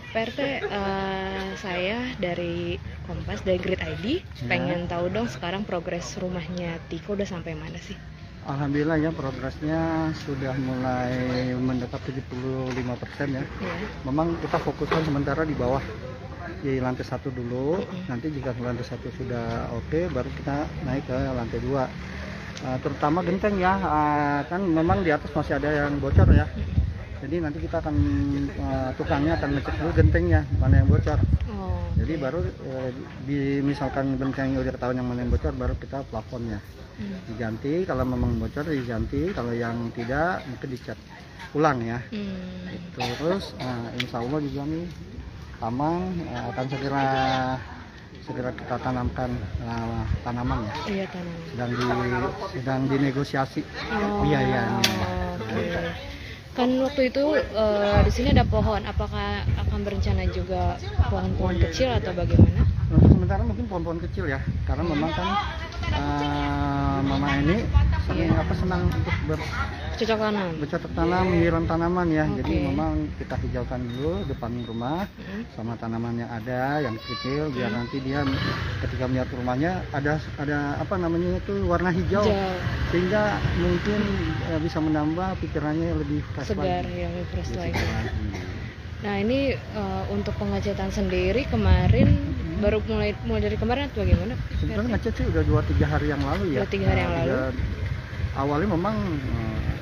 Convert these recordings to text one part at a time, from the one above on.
PRT, saya dari Kompas, dari Grid ID, pengen tahu dong sekarang progres rumahnya Tiko udah sampai mana sih? Alhamdulillah ya, progresnya sudah mulai mendekat 75% ya. Iya. Memang kita fokuskan sementara di bawah, di lantai 1 dulu. Nanti jika lantai 1 sudah oke, baru kita naik ke lantai 2. Terutama genteng ya, kan memang di atas masih ada yang bocor ya. Jadi nanti kita akan tukangnya akan ngecek dulu gentengnya mana yang bocor. Oh, Jadi baru misalkan gentengnya udah ketahuan yang mana yang bocor, baru kita plafonnya diganti. Kalau memang bocor diganti, kalau yang tidak mungkin dicat ulang ya. Terus insya Allah juga nih tamang akan segera kita tanamkan tanaman ya. Iya, tanaman. Sedang dinegosiasi biayanya. Oke. Kan waktu itu di sini ada pohon, apakah akan berencana juga pohon-pohon kecil atau bagaimana? Untuk sementara mungkin pohon-pohon kecil ya, karena memang kan mama ini senang untuk Cocok tanam. bercocok tanam, menyiram tanaman ya. Oke. Jadi memang kita hijaukan dulu depan rumah sama tanaman yang ada yang kecil, biar nanti dia ketika melihat rumahnya ada apa namanya itu warna hijau, sehingga mungkin bisa menambah pikirannya lebih fresh Segar, lagi. yang fresh Lebih lagi. segar lagi. Nah ini untuk pengecetan sendiri kemarin baru mulai dari kemarin atau bagaimana? Sebenarnya ngecat sih udah 2-3 hari yang lalu ya. 2-3 hari yang lalu. Awalnya memang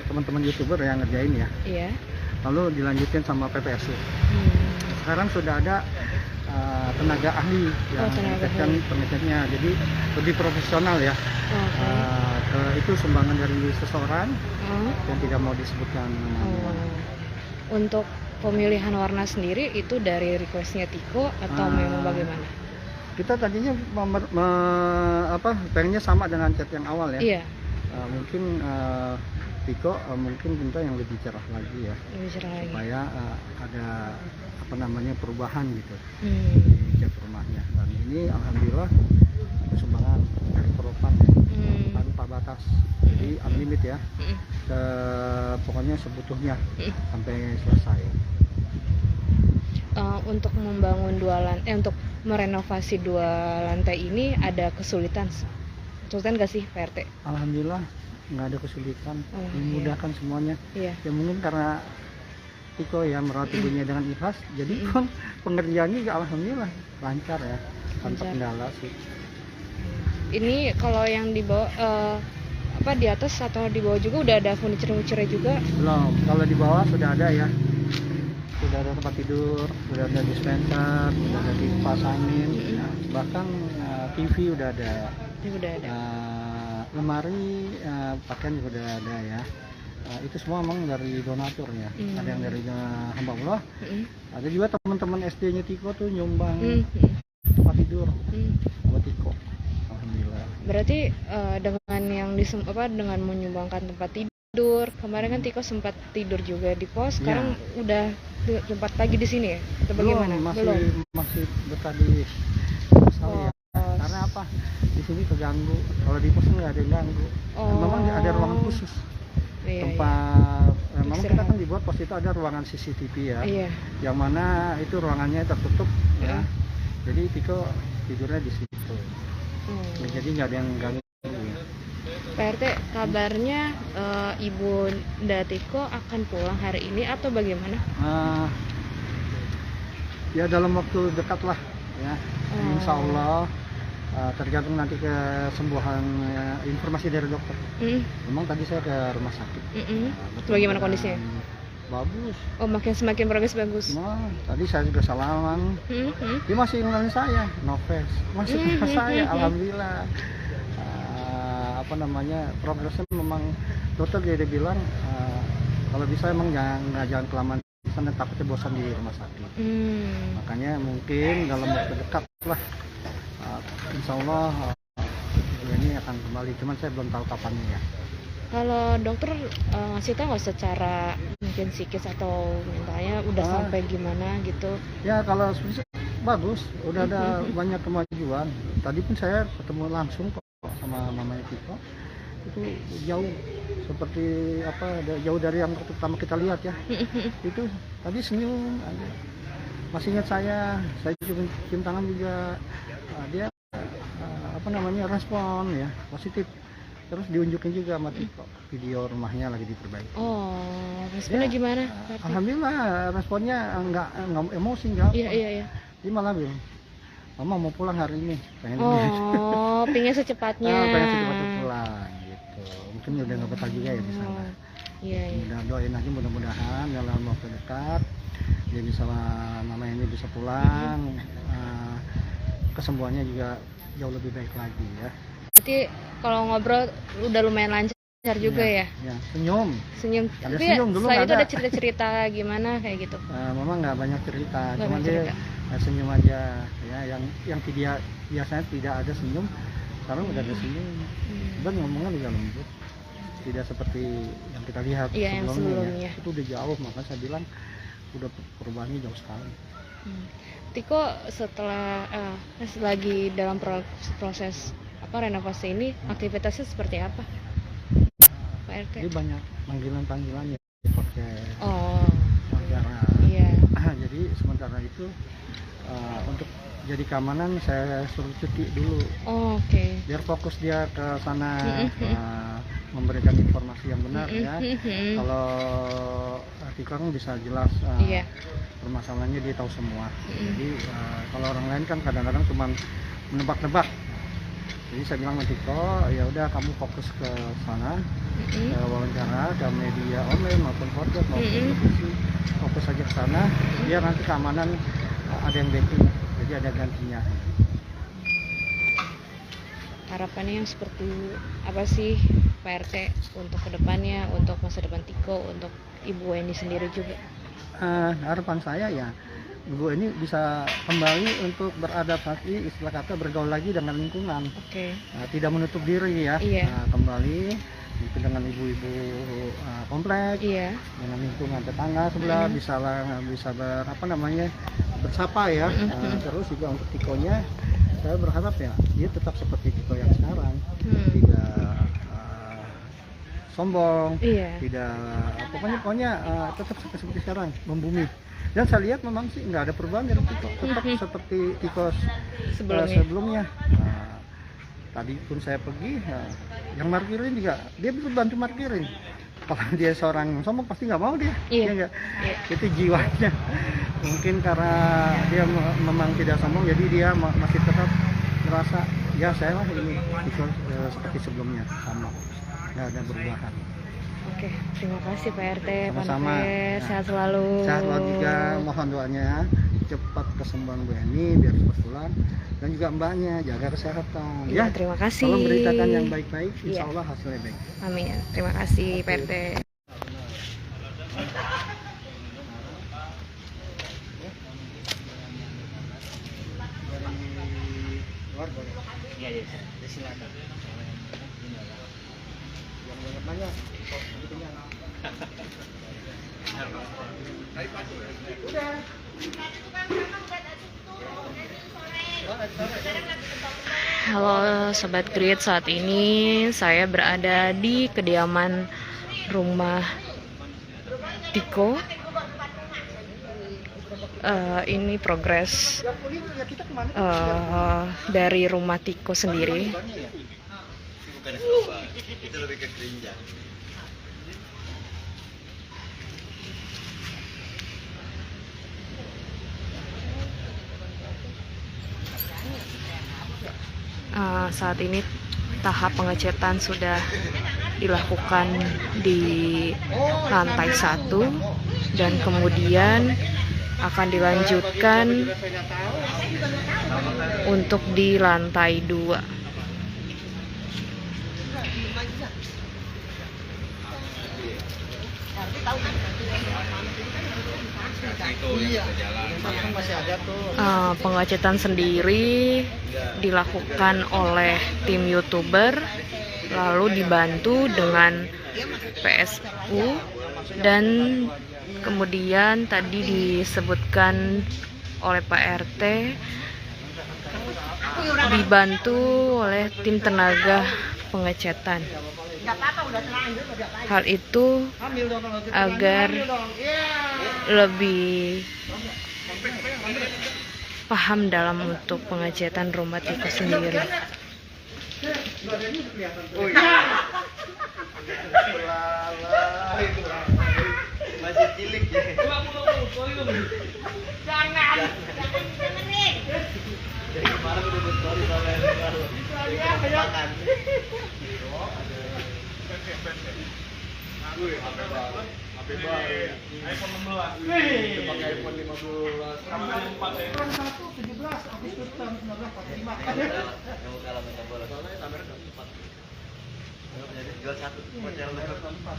teman-teman YouTuber yang ngerjain ya. Iya. Lalu dilanjutin sama PPSU. Sekarang sudah ada tenaga ahli yang mengecatkan pengecatnya, jadi lebih profesional ya. Itu sumbangan dari seseorang yang tidak mau disebutkan namanya. Untuk pemilihan warna sendiri itu dari requestnya Tiko atau memang bagaimana? Kita tadinya pengennya sama dengan cat yang awal ya. Iya. Mungkin Tiko mungkin minta yang lebih cerah lagi ya. Lebih cerah lagi. Supaya ada perubahan gitu di cat rumahnya. Dan ini alhamdulillah ada sumbangan dari Propam tanpa batas, jadi unlimited ya. Pokoknya sebutuhnya sampai selesai. Untuk membangun untuk merenovasi 2 lantai ini ada kesulitan nggak sih PRT? Alhamdulillah nggak ada kesulitan, memudahkan semuanya. Iya. Ya mungkin karena Tiko ya merawat ibunya dengan ikhlas, jadi pun pengerjaannya juga alhamdulillah lancar ya, tanpa kendala sih. Ini kalau yang di bawah di atas atau di bawah juga udah ada furniture juga? Belum, kalau di bawah sudah ada ya. Sudah ada tempat tidur, sudah ada dispenser, sudah ada kipas angin, bahkan TV udah ada. Lemari pakaian juga udah ada ya. Itu semua memang dari donatur ya. Ada yang dari hamba Allah, ada juga teman-teman SD-nya Tiko tuh nyumbang tempat tidur buat Tiko. Alhamdulillah. Berarti dengan yang dengan menyumbangkan tempat tidur, kemarin kan Tiko sempat tidur juga di pos, sekarang udah tempat lagi di sini ya? Atau bagaimana? Masih betah di ya. Karena apa? Di sini keganggu. Kalau di pos nggak ada yang ganggu. Memang ada ruangan khusus. Tempat memang kita kan dibuat pos itu ada ruangan CCTV ya. Yang mana itu ruangannya tertutup ya. Jadi Tiko tidurnya di situ. Jadi nggak ada yang ganggu. PRT, kabarnya Ibu Nda Tiko akan pulang hari ini atau bagaimana? Ya dalam waktu dekat lah ya. Insya Allah tergantung nanti kesembuhan informasi dari dokter. Memang tadi saya ke rumah sakit. Bagaimana kondisinya? Bagus. Semakin progres bagus. Nah, tadi saya juga salaman. Dia masih ngulangin saya, Noves. Masih saya, alhamdulillah. Progresnya memang dokter dia bilang kalau bisa emang jangan kelamaan di sana, takutnya bosan di rumah sakit. Makanya mungkin dalam waktu dekat lah, insya Allah ini akan kembali. Cuman saya belum tahu kapannya ya. Kalau dokter ngasih tahu nggak secara mungkin psikis atau mentalnya udah sampai gimana gitu? Ya kalau bagus, udah ada banyak kemajuan. Tadi pun saya ketemu langsung kok sama mamanya Tiko, itu jauh seperti jauh dari yang pertama kita lihat ya. Itu tadi senyum aja. masih ingat saya cium tangan juga. Dia respon ya positif, terus diunjukin juga sama Tiko video rumahnya lagi diperbaiki. Oh, responnya gimana? Alhamdulillah responnya nggak emosi, nggak apa. Iya. Dia malah bilang, Mama mau pulang hari ini, pengen pengen secepatnya. Pengen secepatnya pulang gitu. Mungkin udah nggak betah juga ya di sana. Iya. Udah doain aja mudah-mudahan dalam waktu dekat dia bisa, mama ini bisa pulang, kesembuhannya juga jauh lebih baik lagi ya. Berarti kalau ngobrol udah lumayan lancar juga ya? Ya, senyum. Ada tapi senyum dulu. Selain itu ada cerita-cerita gimana kayak gitu? Mama nggak banyak cerita, cuma dia senyum aja ya. Yang tidak biasanya tidak ada senyum, sekarang udah ada senyum. Dan ngomongnya juga lembut, tidak seperti yang kita lihat sebelumnya. Ya. Itu udah jauh, makanya saya bilang udah perubahannya jauh sekali. Tiko setelah lagi dalam proses renovasi ini, aktivitasnya seperti apa, Pak RT? Jadi banyak panggilan ya pakai wawancara. Iya. Jadi sementara itu untuk jadi keamanan saya suruh cuti dulu. Oke. Biar fokus dia ke sana, memberikan informasi yang benar ya. Kalau Tiko kan bisa jelas permasalahannya, dia tahu semua. Jadi kalau orang lain kan kadang-kadang cuma menebak-nebak. Jadi saya bilang sama Tiko, ya udah kamu fokus ke sana, ke wawancara, ke media online maupun podcast maupun televisi, fokus aja ke sana. Biar nanti keamanan ada yang backing, jadi ada gantinya. Harapannya yang seperti apa sih Pak RT untuk kedepannya, untuk masa depan Tiko, untuk Ibu Eni sendiri juga? Harapan saya ya Ibu ini bisa kembali untuk beradaptasi, istilah kata bergaul lagi dengan lingkungan. Tidak menutup diri ya. Kembali dengan ibu-ibu komplek, dengan lingkungan tetangga sebelah, bisa bersapa ya. Terus juga untuk Tikonya, saya berharap ya dia tetap seperti Tiko yang sekarang, tidak sombong, tidak pokoknya tetap seperti sekarang, membumi. Dan saya lihat memang sih nggak ada perubahan dari Tiko, tetap seperti Tiko sebelumnya. Tadi pun saya pergi, yang parkirin juga dia bisa bantu parkirin. Kalau dia seorang sombong pasti nggak mau dia, itu jiwanya. Mungkin karena dia memang tidak sombong, jadi dia masih tetap merasa ya saya lah ini Tiko seperti sebelumnya, sama, nggak ada perubahan. Oke, terima kasih Pak RT. Sama-sama. Sehat selalu. Sehat selalu juga, mohon doanya cepat kesembuhan Bu Eni biar cepat pulang, dan juga mbaknya jaga kesehatan. Ya, terima kasih. Tolong beritakan yang baik-baik, insya Allah hasilnya baik. Amin. Terima kasih Pak RT. Silakan. Banyak. Halo Sobat Grid, saat ini saya berada di kediaman rumah Tiko. Ini progres dari rumah Tiko sendiri. Itu lebih ke gerinja. Saat ini tahap pengecetan sudah dilakukan di lantai 1 dan kemudian akan dilanjutkan untuk di lantai 2. Pengecetan sendiri dilakukan oleh tim YouTuber, lalu dibantu dengan PSU, dan kemudian tadi disebutkan oleh Pak RT dibantu oleh tim tenaga pengecetan. Hal itu agar lebih paham dalam untuk pengecatan rumah tikus sendiri. Masih cilik ya. Jangan nih. Dari kemarin udah berstory sama yang baru. Makan. HP baru. iPhone 16. Pakai iPhone 15. Sampai 17 Agustus tahun 1945. Yang kalah minta bola. Soalnya kamera enggak 4. Jadi jual satu. Model 4.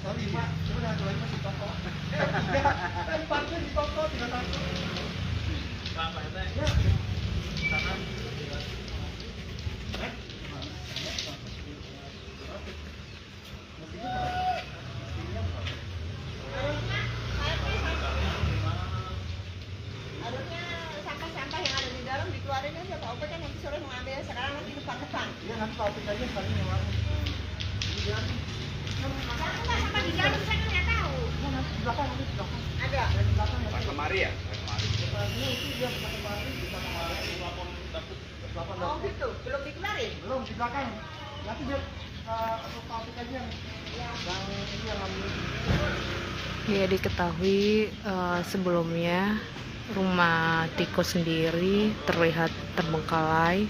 Sorry, Pak. Sudah dua lima di toko. 4-nya di toko 31. Berapa itu? Ya. Sana. Harusnya sampah-sampah yang ada di dalam dikeluarin aja Pak Opet kan nanti sore mau ambil sekarang nanti depan-depan. Iya, nanti Pak Opet aja sekali ngeluarin. Sampah di dalam saya kan nggak tahu. Nanti di belakang, Ada. Di belakang. Pas lemari ya? Ini itu dia pakai lemari, bisa lemari. Oh gitu, belum dikeluarin. Belum di belakang. Nanti dia Pak Opet aja yang ini yang ambil. Ya, diketahui sebelumnya rumah tikus sendiri terlihat terbengkalai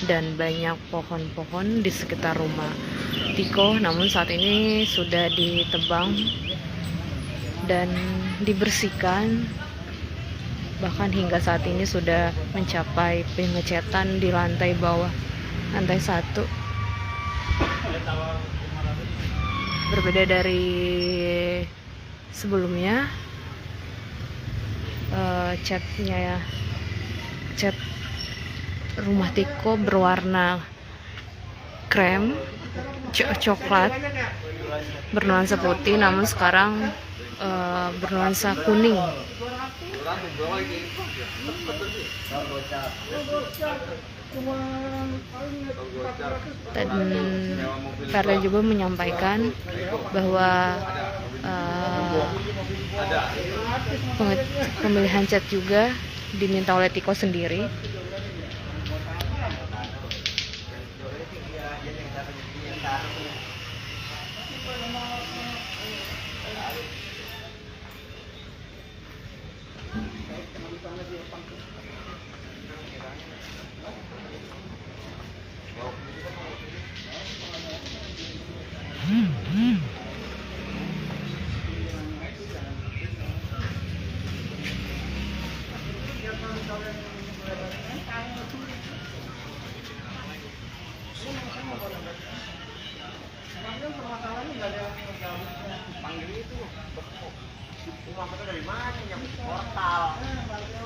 dan banyak pohon-pohon di sekitar rumah Tiko, namun saat ini sudah ditebang dan dibersihkan, bahkan hingga saat ini sudah mencapai pengecatan di lantai bawah, lantai 1. Berbeda dari sebelumnya, catnya ya, cat rumah Tiko berwarna krem coklat bernuansa putih, namun sekarang bernuansa kuning. Dan Verda juga menyampaikan bahwa pemilihan cat juga diminta oleh Tiko sendiri. Panggil itu rumah kita dari mana yang portal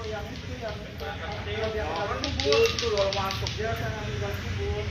Yang itu yang itu masuk dia kan yang kubur.